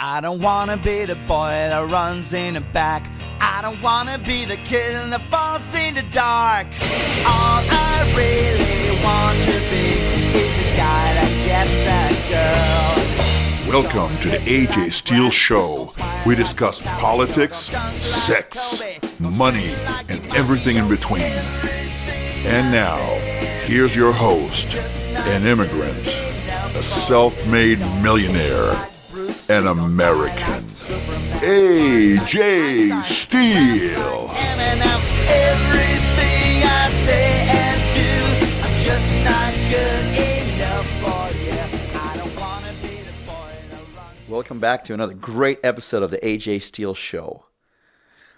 I don't wanna be the boy that runs in the back. I don't wanna be the kid that falls in the dark. All I really want to be is a guy that gets that girl. Welcome to the AJ Steele Show. We discuss politics, sex, money, and everything in between. And now, here's your host, an immigrant, a self-made millionaire, an American, AJ Steele. Everything I say and do, I'm just not good enough for you. I don't wanna be the boy that runs. Welcome back to another great episode of the AJ Steele Show.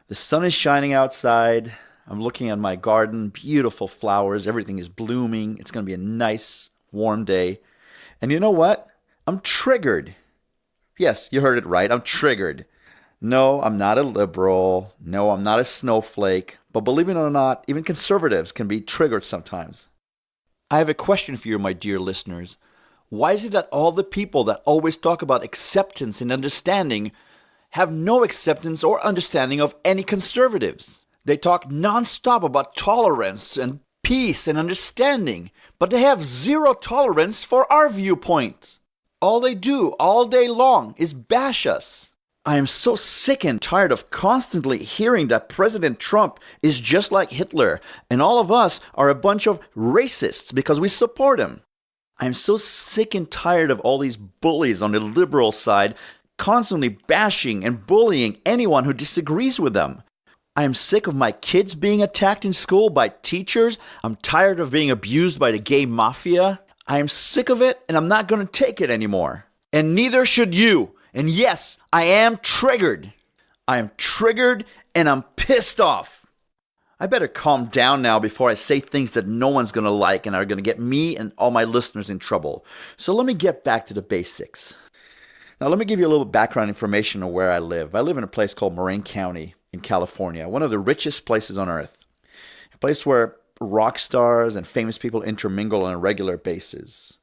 The sun is shining outside. I'm looking at my garden, beautiful flowers. Everything is blooming. It's going to be a nice, warm day. And you know what? I'm triggered. Yes, you heard it right. I'm triggered. No, I'm not a liberal. No, I'm not a snowflake. But believe it or not, even conservatives can be triggered sometimes. I have a question for you, my dear listeners. Why is it that all the people that always talk about acceptance and understanding have no acceptance or understanding of any conservatives? They talk nonstop about tolerance and peace and understanding, but they have zero tolerance for our viewpoint. All they do all day long is bash us. I am so sick and tired of constantly hearing that President Trump is just like Hitler and all of us are a bunch of racists because we support him. I am so sick and tired of all these bullies on the liberal side constantly bashing and bullying anyone who disagrees with them. I am sick of my kids being attacked in school by teachers. I'm tired of being abused by the gay mafia. I am sick of it, and I'm not going to take it anymore. And neither should you. And yes, I am triggered. I am triggered, and I'm pissed off. I better calm down now before I say things that no one's going to like and are going to get me and all my listeners in trouble. So let me get back to the basics. Now, let me give you a little background information on where I live. I live in a place called Marin County in California, one of the richest places on earth. A place where rock stars and famous people intermingle on a regular basis.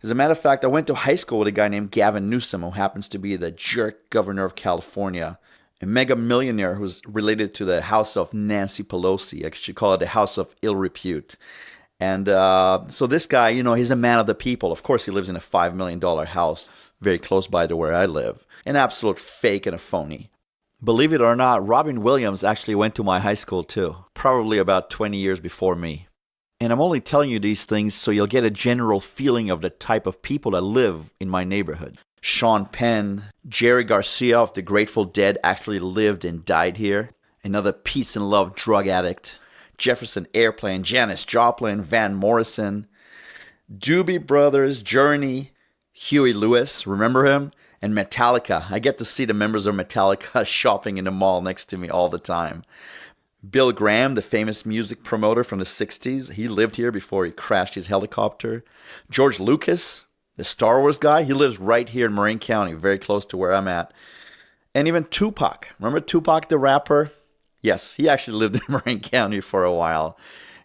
As a matter of fact, I went to high school with a guy named Gavin Newsom, who happens to be the jerk governor of California, a mega millionaire who's related to the house of Nancy Pelosi. I should call it the house of ill repute. And so this guy, he's a man of the people. Of course, he lives in a $5 million house very close by to where I live. An absolute fake and a phony. Believe it or not, Robin Williams actually went to my high school too, probably about 20 years before me. And I'm only telling you these things so you'll get a general feeling of the type of people that live in my neighborhood. Sean Penn, Jerry Garcia of the Grateful Dead actually lived and died here. Another peace and love drug addict. Jefferson Airplane, Janis Joplin, Van Morrison, Doobie Brothers, Journey, Huey Lewis, remember him? And Metallica. I get to see the members of Metallica shopping in the mall next to me all the time. Bill Graham, the famous music promoter from the 60s, he lived here before he crashed his helicopter. George Lucas, the Star Wars guy, he lives right here in Marin County, very close to where I'm at. And even Tupac. Remember Tupac the rapper? Yes, he actually lived in Marin County for a while.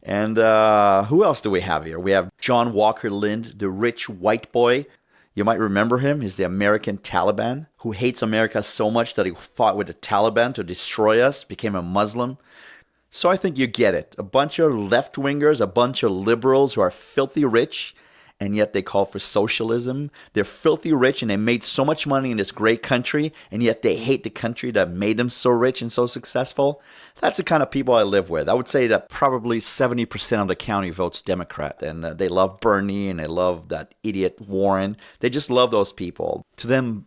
And who else do we have here? We have John Walker Lind, the rich white boy. You might remember him. He's the American Taliban who hates America so much that he fought with the Taliban to destroy us, became a Muslim. So I think you get it. A bunch of left-wingers, a bunch of liberals who are filthy rich, and yet they call for socialism. They're filthy rich and they made so much money in this great country, and yet they hate the country that made them so rich and so successful. That's the kind of people I live with. I would say that probably 70% of the county votes Democrat, and they love Bernie and they love that idiot Warren. They just love those people. To them,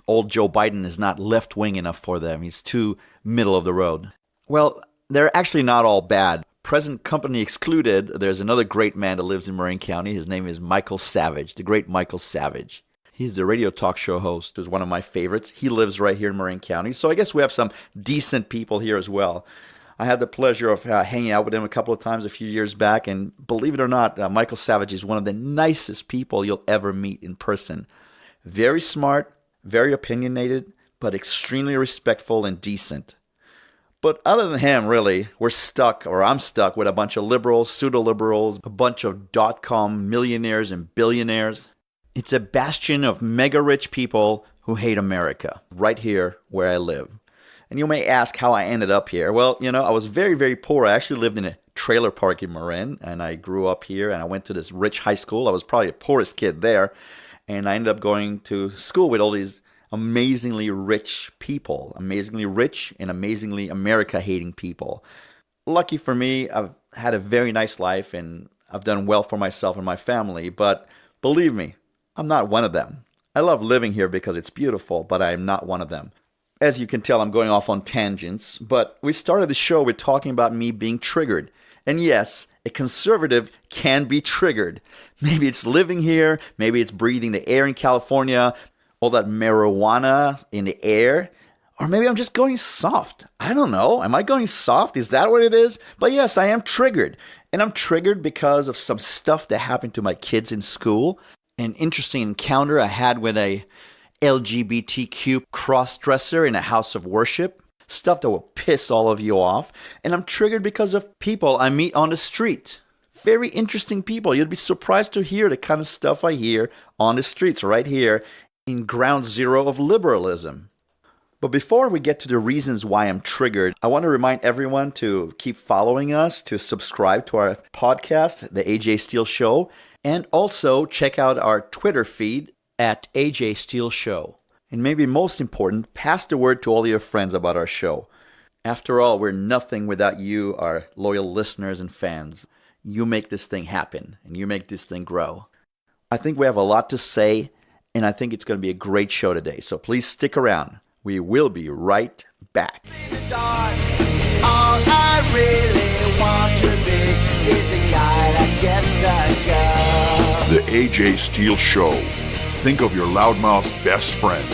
old Joe Biden is not left-wing enough for them. He's too middle of the road. Well, they're actually not all bad. Present company excluded, there's another great man that lives in Marin County. His name is Michael Savage, the great Michael Savage. He's the radio talk show host, who's one of my favorites. He lives right here in Marin County. So I guess we have some decent people here as well. I had the pleasure of hanging out with him a couple of times a few years back. And believe it or not, Michael Savage is one of the nicest people you'll ever meet in person. Very smart, very opinionated, but extremely respectful and decent. But other than him, really, I'm stuck with a bunch of liberals, pseudo-liberals, a bunch of dot-com millionaires and billionaires. It's a bastion of mega-rich people who hate America, right here where I live. And you may ask how I ended up here. Well, I was very, very poor. I actually lived in a trailer park in Marin, and I grew up here, and I went to this rich high school. I was probably the poorest kid there, and I ended up going to school with all these amazingly rich people, amazingly rich and amazingly America-hating people. Lucky for me, I've had a very nice life, and I've done well for myself and my family, but believe me, I'm not one of them. I love living here because it's beautiful, but I'm not one of them. As you can tell, I'm going off on tangents, but we started the show with talking about me being triggered. And yes, a conservative can be triggered. Maybe it's living here, maybe it's breathing the air in California, all that marijuana in the air, or maybe I'm just going soft. I don't know. Am I going soft? Is that what it is? But yes, I am triggered. And I'm triggered because of some stuff that happened to my kids in school. An interesting encounter I had with a LGBTQ cross-dresser in a house of worship. Stuff that will piss all of you off. And I'm triggered because of people I meet on the street. Very interesting people. You'd be surprised to hear the kind of stuff I hear on the streets right here in ground zero of liberalism. But before we get to the reasons why I'm triggered, I want to remind everyone to keep following us, to subscribe to our podcast, The AJ Steele Show, and also check out our Twitter feed at AJ Steele Show. And maybe most important, pass the word to all your friends about our show. After all, we're nothing without you, our loyal listeners and fans. You make this thing happen, and you make this thing grow. I think we have a lot to say, and I think it's going to be a great show today. So please stick around. We will be right back. All I really want to be is the guy that gets the girl. The AJ Steele Show. Think of your loudmouth best friend,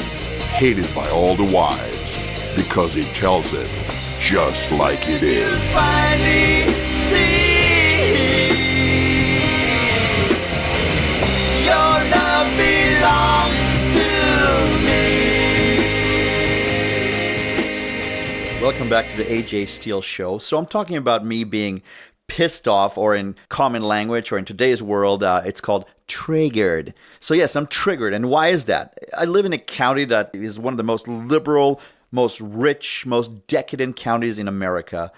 hated by all the wives, because he tells it just like it is. Finally see your love belongs to me. Welcome back to the AJ Steele Show. So I'm talking about me being pissed off, or in common language, or in today's world, it's called triggered. So yes, I'm triggered. And why is that? I live in a county that is one of the most liberal, most rich, most decadent counties in America.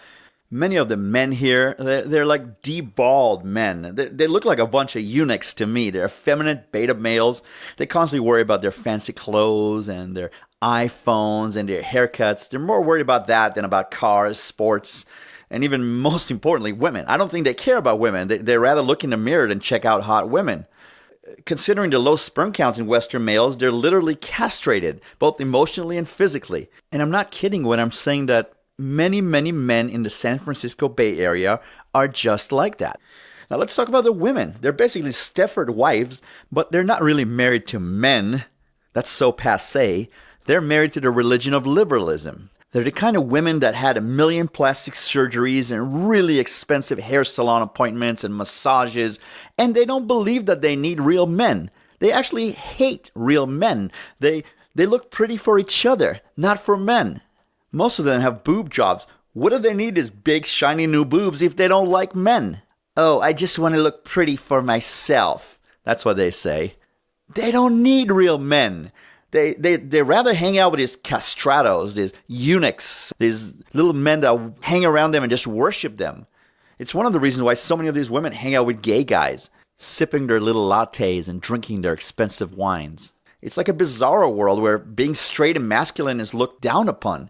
Many of the men here, they're like deballed men. They look like a bunch of eunuchs to me. They're effeminate beta males. They constantly worry about their fancy clothes and their iPhones and their haircuts. They're more worried about that than about cars, sports, and even most importantly, women. I don't think they care about women. They rather look in the mirror than check out hot women. Considering the low sperm counts in Western males, they're literally castrated, both emotionally and physically. And I'm not kidding when I'm saying that many, many men in the San Francisco Bay Area are just like that. Now let's talk about the women. They're basically Stepford wives, but they're not really married to men. That's so passé. They're married to the religion of liberalism. They're the kind of women that had 1 million plastic surgeries and really expensive hair salon appointments and massages, and they don't believe that they need real men. They actually hate real men. They look pretty for each other, not for men. Most of them have boob jobs. What do they need is big, shiny new boobs if they don't like men? Oh, I just want to look pretty for myself. That's what they say. They don't need real men. They rather hang out with these castratos, these eunuchs, these little men that hang around them and just worship them. It's one of the reasons why so many of these women hang out with gay guys, sipping their little lattes and drinking their expensive wines. It's like a bizarro world where being straight and masculine is looked down upon.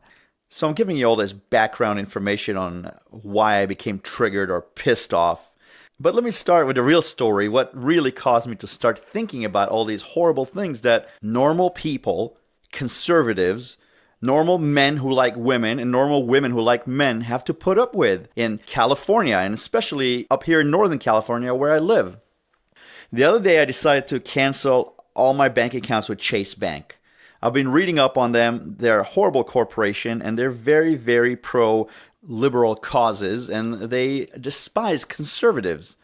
So I'm giving you all this background information on why I became triggered or pissed off. But let me start with the real story, what really caused me to start thinking about all these horrible things that normal people, conservatives, normal men who like women, and normal women who like men have to put up with in California, and especially up here in Northern California where I live. The other day I decided to cancel all my bank accounts with Chase Bank. I've been reading up on them. They're a horrible corporation, and they're very, very pro-liberal causes, and they despise conservatives.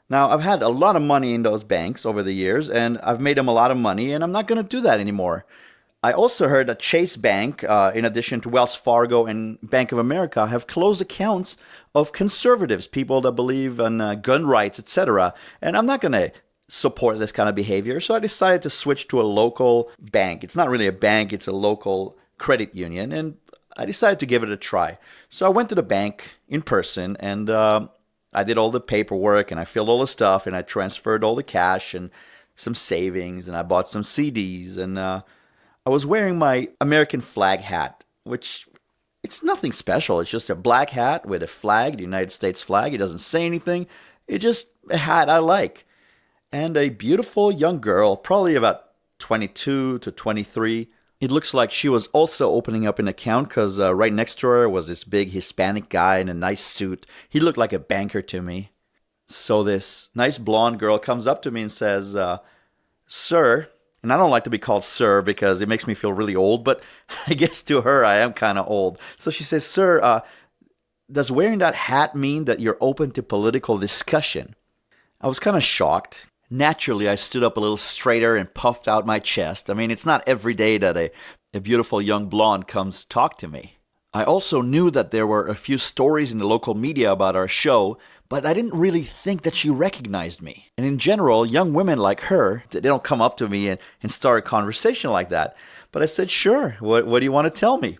Now, I've had a lot of money in those banks over the years, and I've made them a lot of money, and I'm not going to do that anymore. I also heard that Chase Bank, in addition to Wells Fargo and Bank of America, have closed accounts of conservatives, people that believe in gun rights, etc. And I'm not going to support this kind of behavior. So I decided to switch to a local bank. It's not really a bank, it's a local credit union. And I decided to give it a try. So I went to the bank in person and I did all the paperwork and I filled all the stuff and I transferred all the cash and some savings and I bought some CDs and I was wearing my American flag hat, which it's nothing special. It's just a black hat with a flag, the United States flag. It doesn't say anything. It's just a hat I like. And a beautiful young girl, probably about 22 to 23. It looks like she was also opening up an account because right next to her was this big Hispanic guy in a nice suit. He looked like a banker to me. So this nice blonde girl comes up to me and says, "Sir," and I don't like to be called sir because it makes me feel really old, but I guess to her I am kind of old. So she says, "Sir, does wearing that hat mean that you're open to political discussion?" I was kind of shocked. Naturally, I stood up a little straighter and puffed out my chest. I mean, it's not every day that a beautiful young blonde comes to talk to me. I also knew that there were a few stories in the local media about our show, but I didn't really think that she recognized me. And in general, young women like her, they don't come up to me and start a conversation like that. But I said, "Sure, what do you want to tell me?"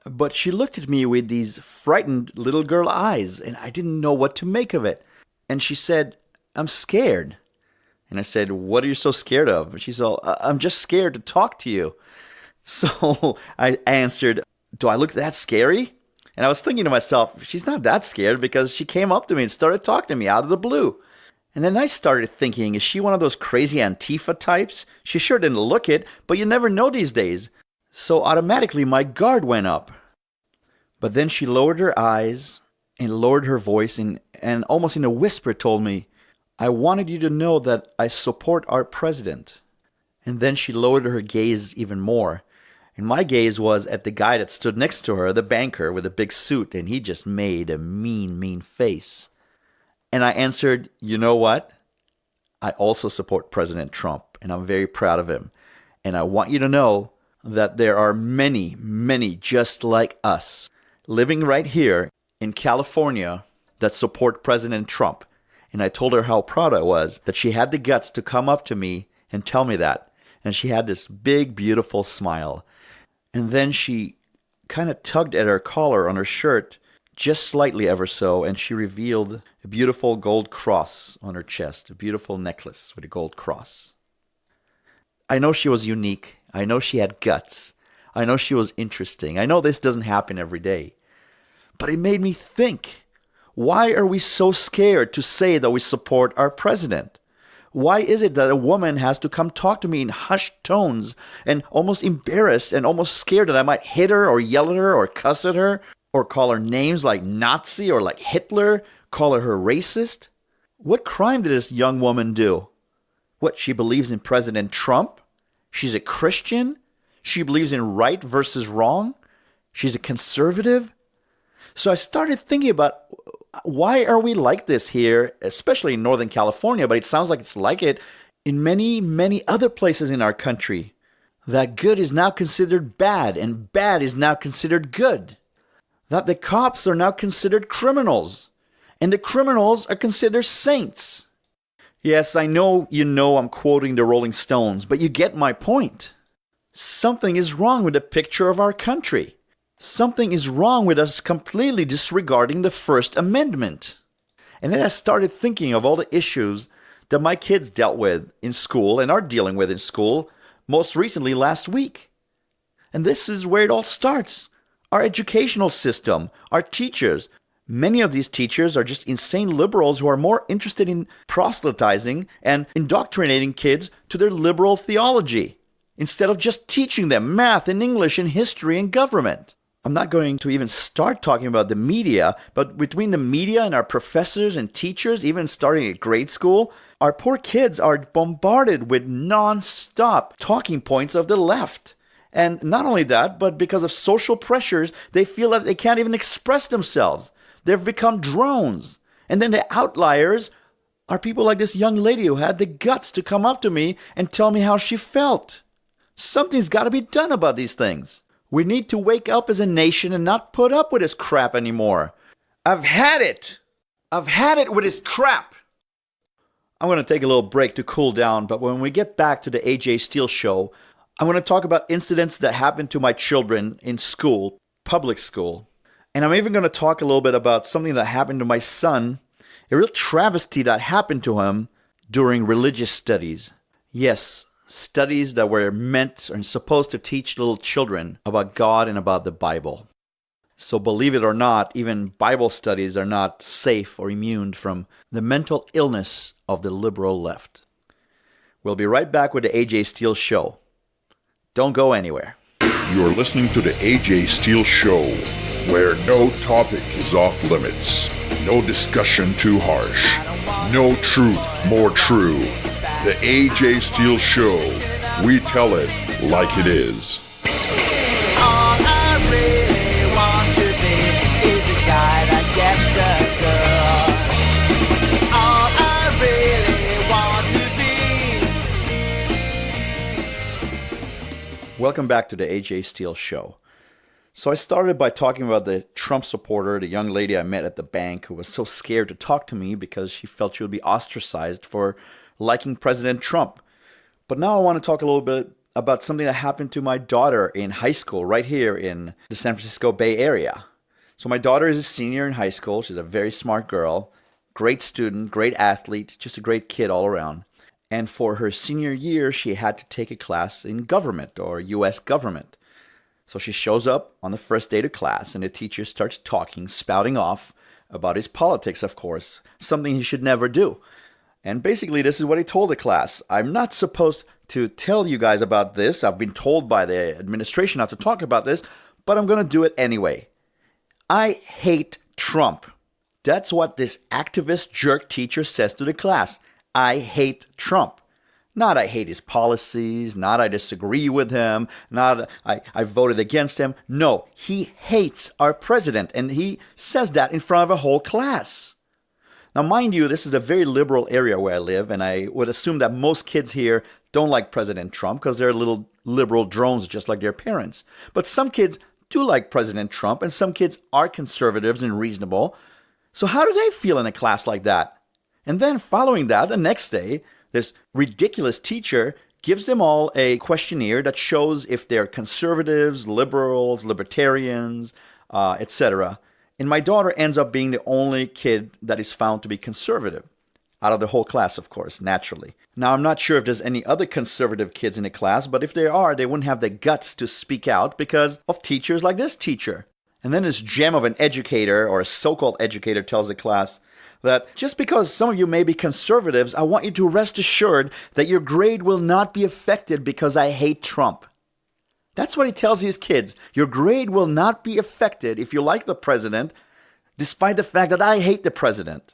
But she looked at me with these frightened little girl eyes, and I didn't know what to make of it. And she said, "I'm scared." And I said, "What are you so scared of?" And she said, "I'm just scared to talk to you." So I answered, "Do I look that scary?" And I was thinking to myself, she's not that scared because she came up to me and started talking to me out of the blue. And then I started thinking, is she one of those crazy Antifa types? She sure didn't look it, but you never know these days. So automatically my guard went up. But then she lowered her eyes and lowered her voice and almost in a whisper told me, "I wanted you to know that I support our president." And then she lowered her gaze even more. And my gaze was at the guy that stood next to her, the banker with a big suit, and he just made a mean face. And I answered, "You know what? I also support President Trump, and I'm very proud of him. And I want you to know that there are many, many just like us living right here in California that support President Trump." And I told her how proud I was that she had the guts to come up to me and tell me that. And she had this big, beautiful smile. And then she kind of tugged at her collar on her shirt, just slightly ever so, and she revealed a beautiful gold cross on her chest, a beautiful necklace with a gold cross. I know she was unique. I know she had guts. I know she was interesting. I know this doesn't happen every day. But it made me think. Why are we so scared to say that we support our president? Why is it that a woman has to come talk to me in hushed tones and almost embarrassed and almost scared that I might hit her or yell at her or cuss at her or call her names like Nazi or like Hitler, call her racist? What crime did this young woman do? What, she believes in President Trump? She's a Christian? She believes in right versus wrong? She's a conservative? So I started thinking about why are we like this here, especially in Northern California, but it sounds like it's like it in many, many other places in our country. That good is now considered bad and bad is now considered good. That the cops are now considered criminals and the criminals are considered saints. Yes, I know I'm quoting the Rolling Stones, but you get my point. Something is wrong with the picture of our country. Something is wrong with us completely disregarding the First Amendment. And then I started thinking of all the issues that my kids dealt with in school and are dealing with in school, most recently last week. And this is where it all starts. Our educational system, our teachers. Many of these teachers are just insane liberals who are more interested in proselytizing and indoctrinating kids to their liberal theology, instead of just teaching them math and English and history and government. I'm not going to even start talking about the media, but between the media and our professors and teachers, even starting at grade school, our poor kids are bombarded with non-stop talking points of the left. And not only that, but because of social pressures, they feel that they can't even express themselves. They've become drones. And then the outliers are people like this young lady who had the guts to come up to me and tell me how she felt. Something's got to be done about these things. We need to wake up as a nation and not put up with this crap anymore. I've had it. I've had it with this crap. I'm going to take a little break to cool down, but when we get back to the AJ Steele show, I want to talk about incidents that happened to my children in school, public school. And I'm even going to talk a little bit about something that happened to my son, a real travesty that happened to him during religious studies. Yes, studies that were meant and supposed to teach little children about God and about the Bible. So believe it or not, even Bible studies are not safe or immune from the mental illness of the liberal left. We'll be right back with the AJ Steele Show. Don't go anywhere. You're listening to the AJ Steele Show, where no topic is off limits, no discussion too harsh, no truth more true. The AJ Steele Show, we tell it like it is. All I really want to be is a guy that gets the girl. All I really want to be. Welcome back to the AJ Steele Show. So I started by talking about the Trump supporter, the young lady I met at the bank who was so scared to talk to me because she felt she would be ostracized for liking President Trump. But now I want to talk a little bit about something that happened to my daughter in high school, right here in the San Francisco Bay Area. So my daughter is a senior in high school. She's a very smart girl, great student, great athlete, just a great kid all around. And for her senior year, she had to take a class in government or U.S. government. So she shows up on the first day to class, and the teacher starts talking, spouting off about his politics, of course, something he should never do. And basically, this is what he told the class. I'm not supposed to tell you guys about this. I've been told by the administration not to talk about this, but I'm going to do it anyway. I hate Trump. That's what this activist jerk teacher says to the class. I hate Trump. Not I hate his policies, not I disagree with him, not I voted against him. No, he hates our president, and he says that in front of a whole class. Now, mind you, this is a very liberal area where I live, and I would assume that most kids here don't like President Trump because they're little liberal drones just like their parents. But some kids do like President Trump, and some kids are conservatives and reasonable. So how do they feel in a class like that? And then following that, the next day, this ridiculous teacher gives them all a questionnaire that shows if they're conservatives, liberals, libertarians, etc. And my daughter ends up being the only kid that is found to be conservative. Out of the whole class, of course, naturally. Now, I'm not sure if there's any other conservative kids in the class, but if there are, they wouldn't have the guts to speak out because of teachers like this teacher. And then this gem of an educator, or a so-called educator, tells the class that just because some of you may be conservatives, I want you to rest assured that your grade will not be affected because I hate Trump. That's what he tells his kids. Your grade will not be affected if you like the president, despite the fact that I hate the president.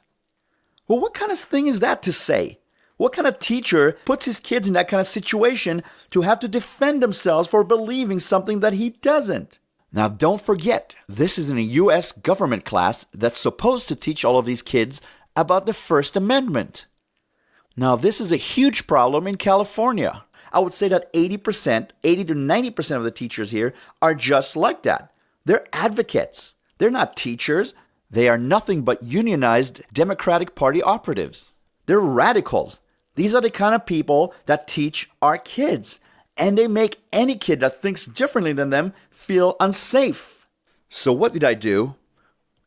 Well, what kind of thing is that to say? What kind of teacher puts his kids in that kind of situation to have to defend themselves for believing something that he doesn't? Now, don't forget, this is in a U.S. government class that's supposed to teach all of these kids about the First Amendment. Now, this is a huge problem in California. I would say that 80 to 90% of the teachers here are just like that. They're advocates. They're not teachers. They are nothing but unionized Democratic Party operatives. They're radicals. These are the kind of people that teach our kids. And they make any kid that thinks differently than them feel unsafe. So what did I do?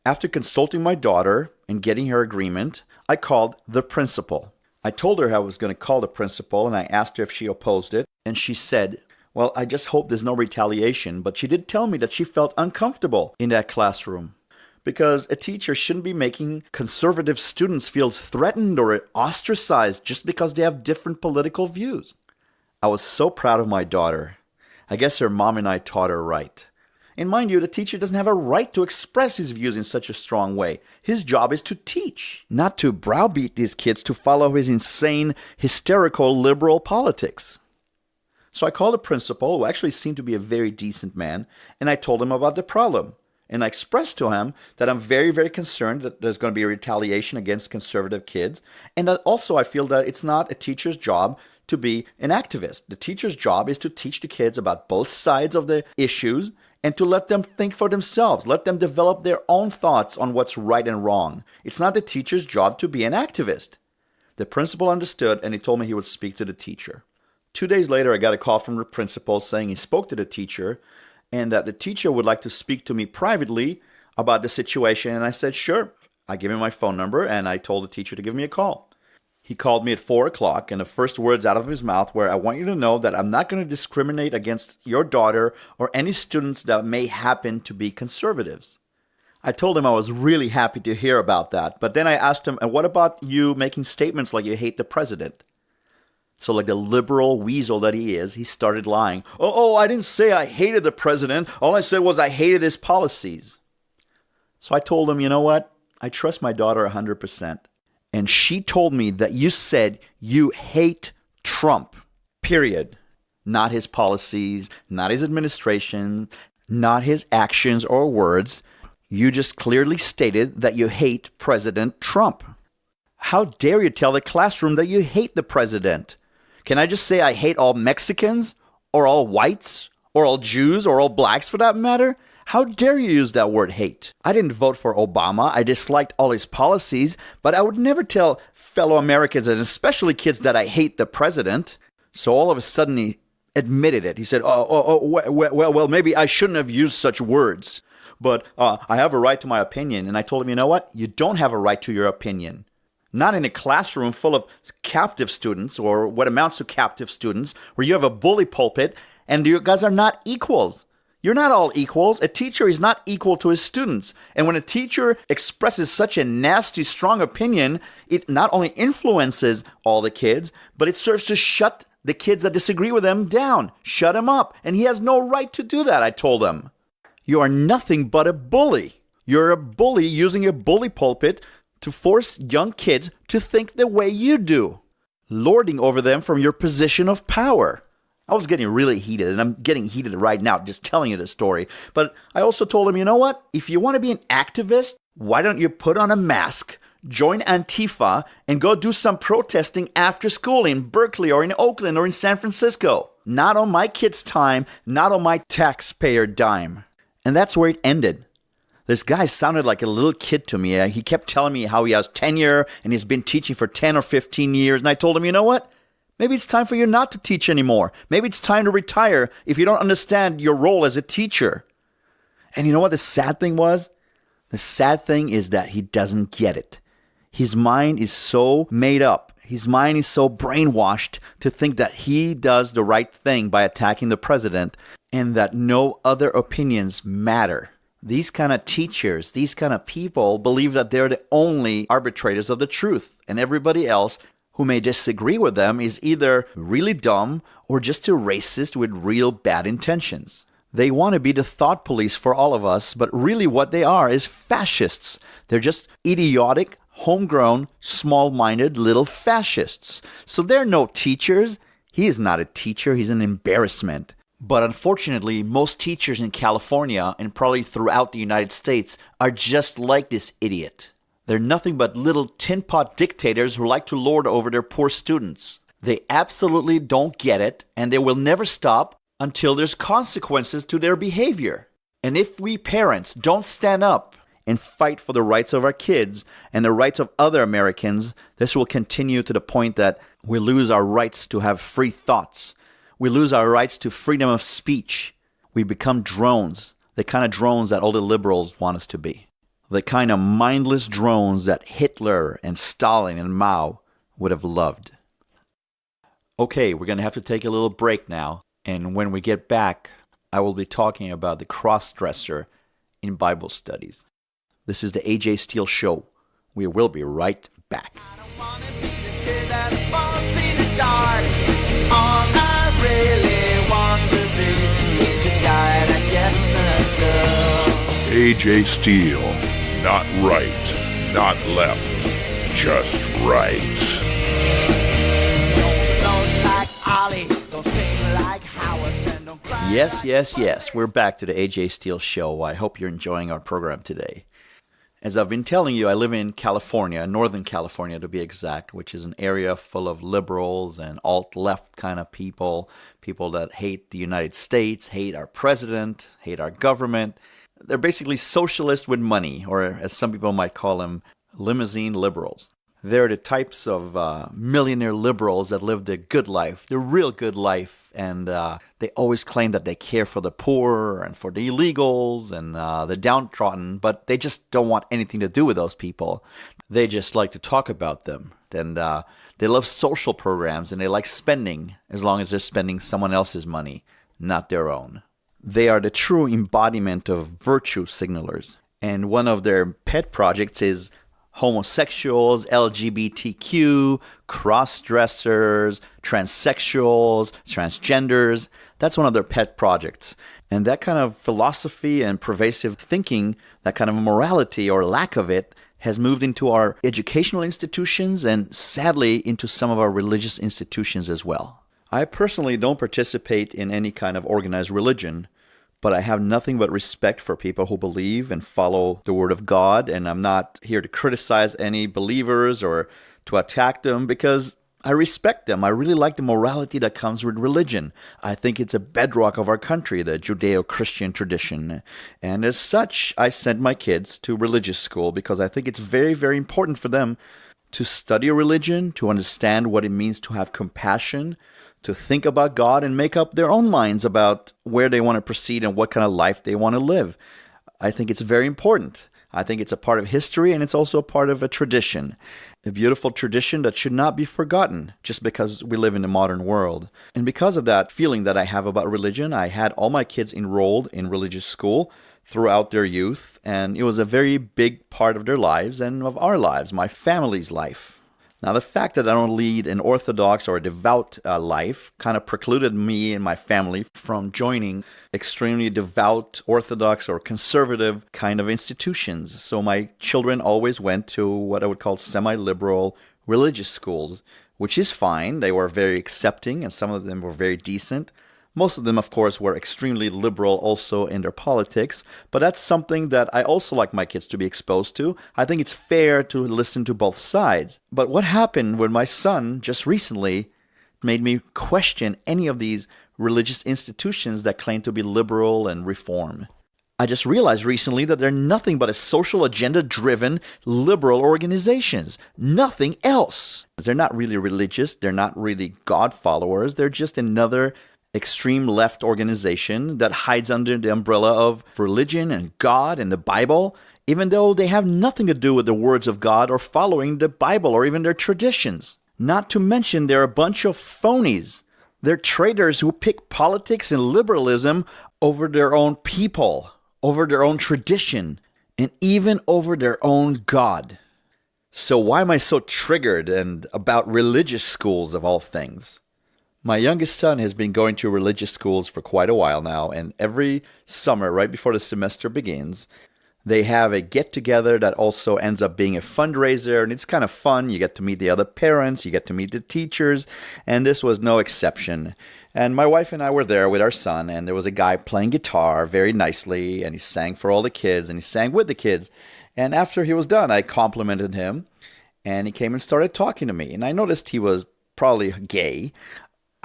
After consulting my daughter and getting her agreement, I called the principal. I told her I was going to call the principal, and I asked her if she opposed it. And she said, well, I just hope there's no retaliation. But she did tell me that she felt uncomfortable in that classroom, because a teacher shouldn't be making conservative students feel threatened or ostracized just because they have different political views. I was so proud of my daughter. I guess her mom and I taught her right. And mind you, the teacher doesn't have a right to express his views in such a strong way. His job is to teach, not to browbeat these kids to follow his insane, hysterical, liberal politics. So I called the principal, who actually seemed to be a very decent man, and I told him about the problem. And I expressed to him that I'm very, very concerned that there's going to be a retaliation against conservative kids, and that also I feel that it's not a teacher's job to be an activist. The teacher's job is to teach the kids about both sides of the issues and to let them think for themselves, let them develop their own thoughts on what's right and wrong. It's not the teacher's job to be an activist. The principal understood, and he told me he would speak to the teacher. 2 days later, I got a call from the principal saying he spoke to the teacher and that the teacher would like to speak to me privately about the situation. And I said, sure. I gave him my phone number, and I told the teacher to give me a call. He called me at 4 o'clock, and the first words out of his mouth were, I want you to know that I'm not going to discriminate against your daughter or any students that may happen to be conservatives. I told him I was really happy to hear about that. But then I asked him, and what about you making statements like you hate the president? So like the liberal weasel that he is, he started lying. I didn't say I hated the president. All I said was I hated his policies. So I told him, you know what? I trust my daughter 100%. And she told me that you said you hate Trump, period. Not his policies, not his administration, not his actions or words. You just clearly stated that you hate President Trump. How dare you tell the classroom that you hate the president? Can I just say I hate all Mexicans, or all whites, or all Jews, or all blacks for that matter? How dare you use that word hate? I didn't vote for Obama. I disliked all his policies, but I would never tell fellow Americans, and especially kids, that I hate the president. So all of a sudden he admitted it. He said, well, maybe I shouldn't have used such words, but I have a right to my opinion. And I told him, you know what? You don't have a right to your opinion. Not in a classroom full of captive students, or what amounts to captive students, where you have a bully pulpit and you guys are not equals. You're not all equals. A teacher is not equal to his students. And when a teacher expresses such a nasty, strong opinion, it not only influences all the kids, but it serves to shut the kids that disagree with them down. Shut them up. And he has no right to do that, I told him. You are nothing but a bully. You're a bully using a bully pulpit to force young kids to think the way you do, lording over them from your position of power. I was getting really heated, and I'm getting heated right now just telling you this story. But I also told him, you know what? If you want to be an activist, why don't you put on a mask, join Antifa, and go do some protesting after school in Berkeley or in Oakland or in San Francisco? Not on my kid's time, not on my taxpayer dime. And that's where it ended. This guy sounded like a little kid to me. He kept telling me how he has tenure and he's been teaching for 10 or 15 years. And I told him, you know what? Maybe it's time for you not to teach anymore. Maybe it's time to retire if you don't understand your role as a teacher. And you know what the sad thing was? The sad thing is that he doesn't get it. His mind is so made up. His mind is so brainwashed to think that he does the right thing by attacking the president and that no other opinions matter. These kind of teachers, these kind of people believe that they're the only arbitrators of the truth, and everybody else who may disagree with them is either really dumb or just a racist with real bad intentions. They want to be the thought police for all of us, but really what they are is fascists. They're just idiotic, homegrown, small-minded little fascists. So they're no teachers. He is not a teacher. He's an embarrassment. But unfortunately, most teachers in California and probably throughout the United States are just like this idiot. They're nothing but little tin pot dictators who like to lord over their poor students. They absolutely don't get it, and they will never stop until there's consequences to their behavior. And if we parents don't stand up and fight for the rights of our kids and the rights of other Americans, this will continue to the point that we lose our rights to have free thoughts. We lose our rights to freedom of speech. We become drones, the kind of drones that all the liberals want us to be. The kind of mindless drones that Hitler and Stalin and Mao would have loved. Okay, we're going to have to take a little break now. And when we get back, I will be talking about the cross-dresser in Bible studies. This is the AJ Steele Show. We will be right back. I don't wanna be the kid that falls in the dark. All I really want to be is a guy that gets the girl. AJ Steele. Not right, not left, just right. Don't float like Ollie, don't sing like Howard, and don't cry. Yes. We're back to the AJ Steele Show. I hope you're enjoying our program today. As I've been telling you, I live in California, Northern California to be exact, which is an area full of liberals and alt-left kind of people that hate the United States, hate our president, hate our government. They're basically socialists with money, or as some people might call them, limousine liberals. They're the types of millionaire liberals that live the good life, the real good life. And they always claim that they care for the poor and for the illegals and the downtrodden, but they just don't want anything to do with those people. They just like to talk about them. And they love social programs and they like spending as long as they're spending someone else's money, not their own. They are the true embodiment of virtue signalers. And one of their pet projects is homosexuals, LGBTQ, cross-dressers, transsexuals, transgenders. That's one of their pet projects. And that kind of philosophy and pervasive thinking, that kind of morality or lack of it, has moved into our educational institutions and sadly into some of our religious institutions as well. I personally don't participate in any kind of organized religion, but I have nothing but respect for people who believe and follow the Word of God, and I'm not here to criticize any believers or to attack them because I respect them. I really like the morality that comes with religion. I think it's a bedrock of our country, the Judeo-Christian tradition. And as such, I send my kids to religious school because I think it's very, very important for them to study religion, to understand what it means to have compassion, to think about God and make up their own minds about where they want to proceed and what kind of life they want to live. I think it's very important. I think it's a part of history and it's also a part of a tradition. A beautiful tradition that should not be forgotten just because we live in the modern world. And because of that feeling that I have about religion, I had all my kids enrolled in religious school throughout their youth, and it was a very big part of their lives and of our lives, my family's life. Now, the fact that I don't lead an orthodox or a devout life kind of precluded me and my family from joining extremely devout, orthodox, or conservative kind of institutions. So my children always went to what I would call semi-liberal religious schools, which is fine. They were very accepting, and some of them were very decent. Most of them, of course, were extremely liberal also in their politics, but that's something that I also like my kids to be exposed to. I think it's fair to listen to both sides. But what happened when my son just recently made me question any of these religious institutions that claim to be liberal and reform? I just realized recently that they're nothing but a social agenda-driven liberal organizations. Nothing else. They're not really religious. They're not really God followers. They're just another extreme left organization that hides under the umbrella of religion and God and the Bible, even though they have nothing to do with the words of God or following the Bible or even their traditions. Not to mention they're a bunch of phonies. They're traitors who pick politics and liberalism over their own people, over their own tradition, and even over their own God. So why am I so triggered and about religious schools of all things? My youngest son has been going to religious schools for quite a while now, and every summer, right before the semester begins, they have a get-together that also ends up being a fundraiser, and it's kind of fun. You get to meet the other parents, you get to meet the teachers, and this was no exception. And my wife and I were there with our son, and there was a guy playing guitar very nicely, and he sang for all the kids, and he sang with the kids. And after he was done, I complimented him, and he came and started talking to me, and I noticed he was probably gay.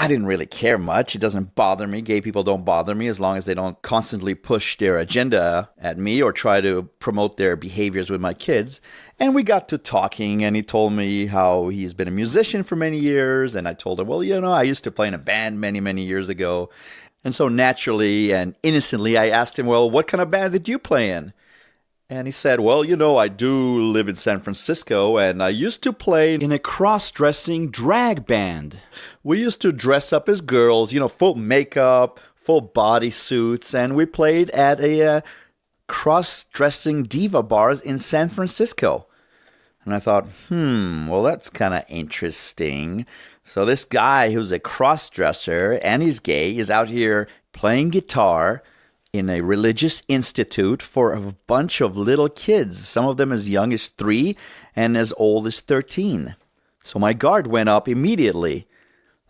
I didn't really care much. It doesn't bother me. Gay people don't bother me as long as they don't constantly push their agenda at me or try to promote their behaviors with my kids. And we got to talking, and he told me how he's been a musician for many years. And I told him, well, I used to play in a band many, many years ago. And so naturally and innocently, I asked him, well, what kind of band did you play in? And he said, well, I do live in San Francisco, and I used to play in a cross-dressing drag band. We used to dress up as girls, full makeup, full bodysuits, and we played at a cross-dressing diva bars in San Francisco. And I thought, well, that's kind of interesting. So this guy who's a cross-dresser and he's gay is out here playing guitar in a religious institute for a bunch of little kids, some of them as young as 3 and as old as 13. So my guard went up immediately.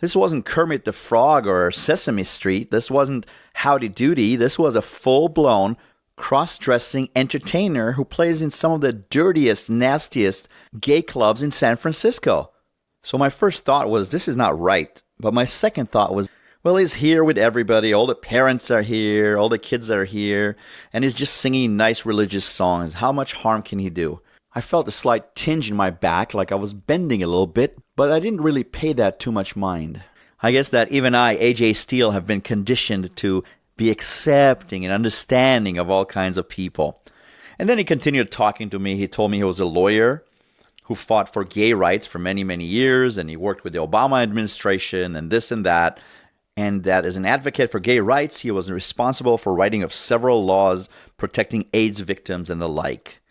This wasn't Kermit the Frog or Sesame Street. This wasn't Howdy Doody. This was a full-blown cross-dressing entertainer who plays in some of the dirtiest, nastiest gay clubs in San Francisco. So my first thought was, this is not right. But my second thought was, well, he's here with everybody. All the parents are here. All the kids are here. And he's just singing nice religious songs. How much harm can he do? I felt a slight tinge in my back, like I was bending a little bit, but I didn't really pay that too much mind. I guess that even I, AJ Steele, have been conditioned to be accepting and understanding of all kinds of people. And then he continued talking to me. He told me he was a lawyer who fought for gay rights for many, many years, and he worked with the Obama administration and this and that. And that as an advocate for gay rights, he was responsible for writing of several laws protecting AIDS victims and the like.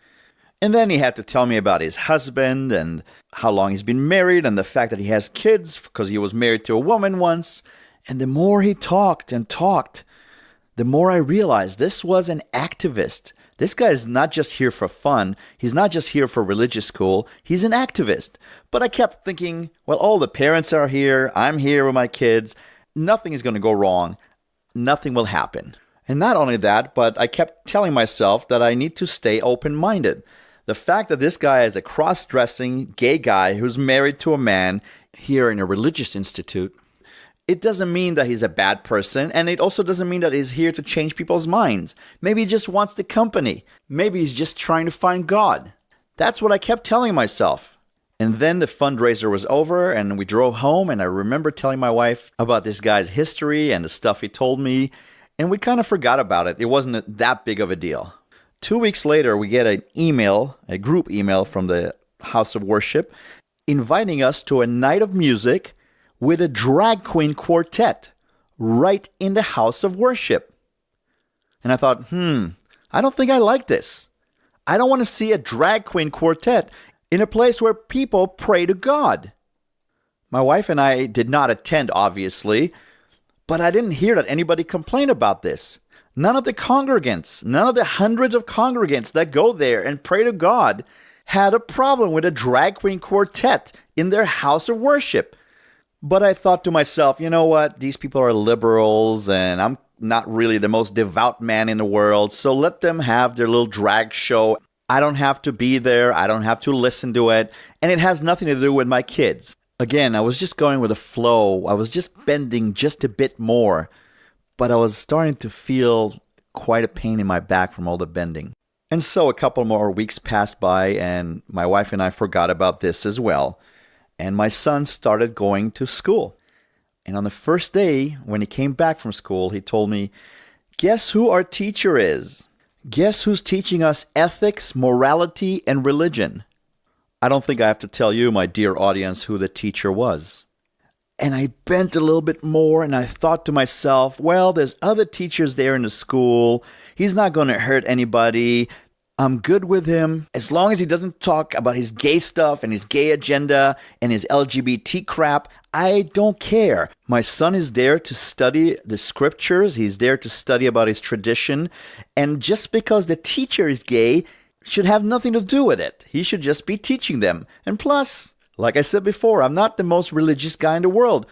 And then he had to tell me about his husband and how long he's been married and the fact that he has kids because he was married to a woman once. And the more he talked and talked, the more I realized this was an activist. This guy is not just here for fun. He's not just here for religious school. He's an activist. But I kept thinking, well, all the parents are here. I'm here with my kids. Nothing is going to go wrong. Nothing will happen. And not only that, but I kept telling myself that I need to stay open-minded. The fact that this guy is a cross-dressing gay guy who's married to a man here in a religious institute, it doesn't mean that he's a bad person, and it also doesn't mean that he's here to change people's minds. Maybe he just wants the company. Maybe he's just trying to find God. That's what I kept telling myself. And then the fundraiser was over, and we drove home, and I remember telling my wife about this guy's history and the stuff he told me, and we kind of forgot about it. It wasn't that big of a deal. 2 weeks later, we get an email, a group email from the House of Worship, inviting us to a night of music with a drag queen quartet right in the House of Worship. And I thought, I don't think I like this. I don't want to see a drag queen quartet in a place where people pray to God. My wife and I did not attend, obviously, but I didn't hear that anybody complained about this. None of the congregants, none of the hundreds of congregants that go there and pray to God had a problem with a drag queen quartet in their house of worship. But I thought to myself, you know what? These people are liberals, and I'm not really the most devout man in the world, so let them have their little drag show. I don't have to be there. I don't have to listen to it. And it has nothing to do with my kids. Again, I was just going with the flow. I was just bending just a bit more. But I was starting to feel quite a pain in my back from all the bending. And so a couple more weeks passed by, and my wife and I forgot about this as well. And my son started going to school. And on the first day, when he came back from school, he told me, "Guess who our teacher is? Guess who's teaching us ethics, morality, and religion?" I don't think I have to tell you, my dear audience, who the teacher was. And I bent a little bit more, and I thought to myself, well, there's other teachers there in the school. He's not going to hurt anybody. I'm good with him. As long as he doesn't talk about his gay stuff and his gay agenda and his LGBT crap, I don't care. My son is there to study the scriptures. He's there to study about his tradition. And just because the teacher is gay should have nothing to do with it. He should just be teaching them. And plus, like I said before, I'm not the most religious guy in the world.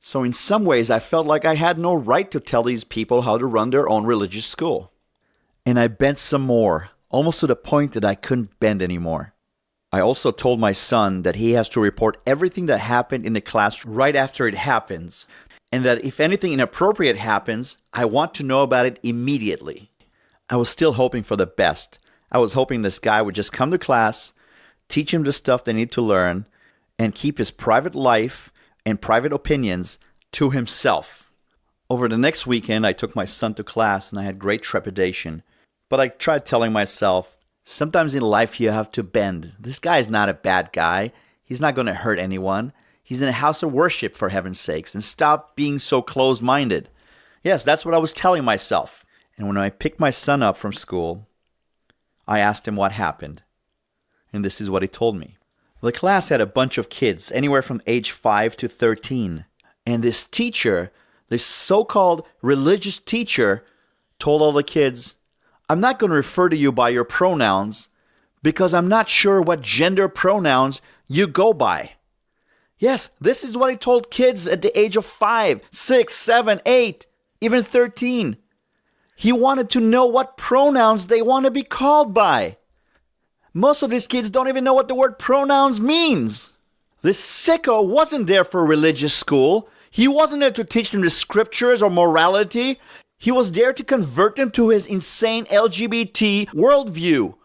So in some ways, I felt like I had no right to tell these people how to run their own religious school. And I bent some more, almost to the point that I couldn't bend anymore. I also told my son that he has to report everything that happened in the class right after it happens, and that if anything inappropriate happens, I want to know about it immediately. I was still hoping for the best. I was hoping this guy would just come to class, teach him the stuff they need to learn, and keep his private life and private opinions to himself. Over the next weekend, I took my son to class, and I had great trepidation. But I tried telling myself, sometimes in life you have to bend. This guy is not a bad guy. He's not going to hurt anyone. He's in a house of worship, for heaven's sakes, and stop being so closed-minded. Yes, that's what I was telling myself. And when I picked my son up from school, I asked him what happened. And this is what he told me. The class had a bunch of kids, anywhere from age 5 to 13. And this teacher, this so-called religious teacher, told all the kids, "I'm not going to refer to you by your pronouns because I'm not sure what gender pronouns you go by." Yes, this is what he told kids at the age of 5, 6, 7, 8, even 13. He wanted to know what pronouns they want to be called by. Most of these kids don't even know what the word pronouns means. This sicko wasn't there for religious school. He wasn't there to teach them the scriptures or morality. He was there to convert them to his insane LGBT worldview.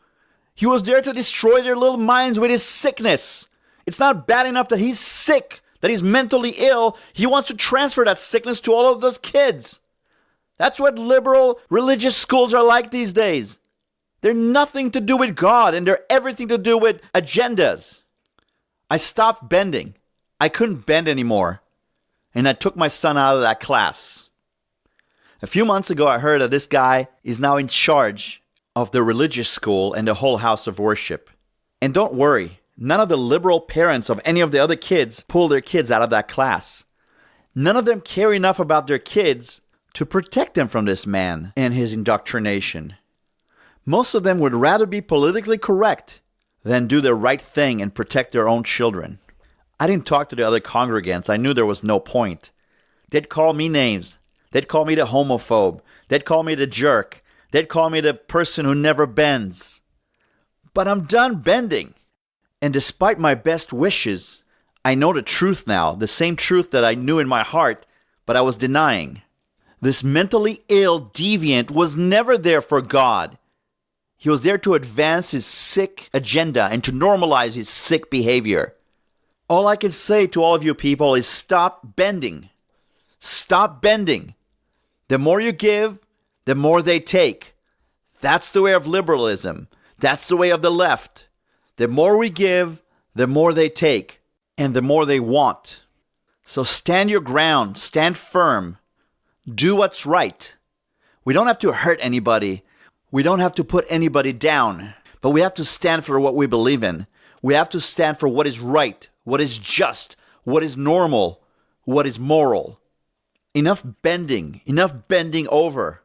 He was there to destroy their little minds with his sickness. It's not bad enough that he's sick, that he's mentally ill. He wants to transfer that sickness to all of those kids. That's what liberal religious schools are like these days. They're nothing to do with God, and they're everything to do with agendas. I stopped bending. I couldn't bend anymore. And I took my son out of that class. A few months ago, I heard that this guy is now in charge of the religious school and the whole house of worship. And don't worry, none of the liberal parents of any of the other kids pull their kids out of that class. None of them care enough about their kids to protect them from this man and his indoctrination. Most of them would rather be politically correct than do the right thing and protect their own children. I didn't talk to the other congregants. I knew there was no point. They'd call me names. They'd call me the homophobe. They'd call me the jerk. They'd call me the person who never bends. But I'm done bending. And despite my best wishes, I know the truth now, the same truth that I knew in my heart, but I was denying. This mentally ill deviant was never there for God. He was there to advance his sick agenda and to normalize his sick behavior. All I can say to all of you people is stop bending. Stop bending. The more you give, the more they take. That's the way of liberalism. That's the way of the left. The more we give, the more they take, and the more they want. So stand your ground, stand firm, do what's right. We don't have to hurt anybody. We don't have to put anybody down, but we have to stand for what we believe in. We have to stand for what is right, what is just, what is normal, what is moral. Enough bending over.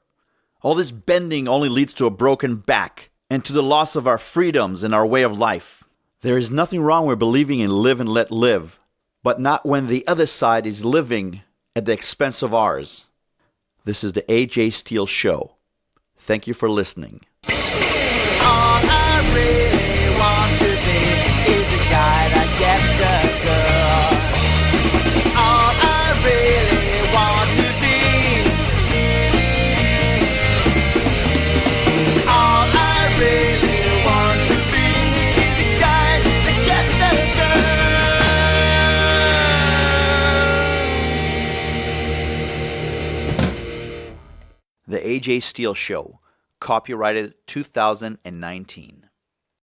All this bending only leads to a broken back and to the loss of our freedoms and our way of life. There is nothing wrong with believing in live and let live, but not when the other side is living at the expense of ours. This is the AJ Steele Show. Thank you for listening. All I really want to be is a guy that gets a girl. All I really want to be. All I really want to be is a guy that gets a girl. The AJ Steele Show. Copyrighted 2019.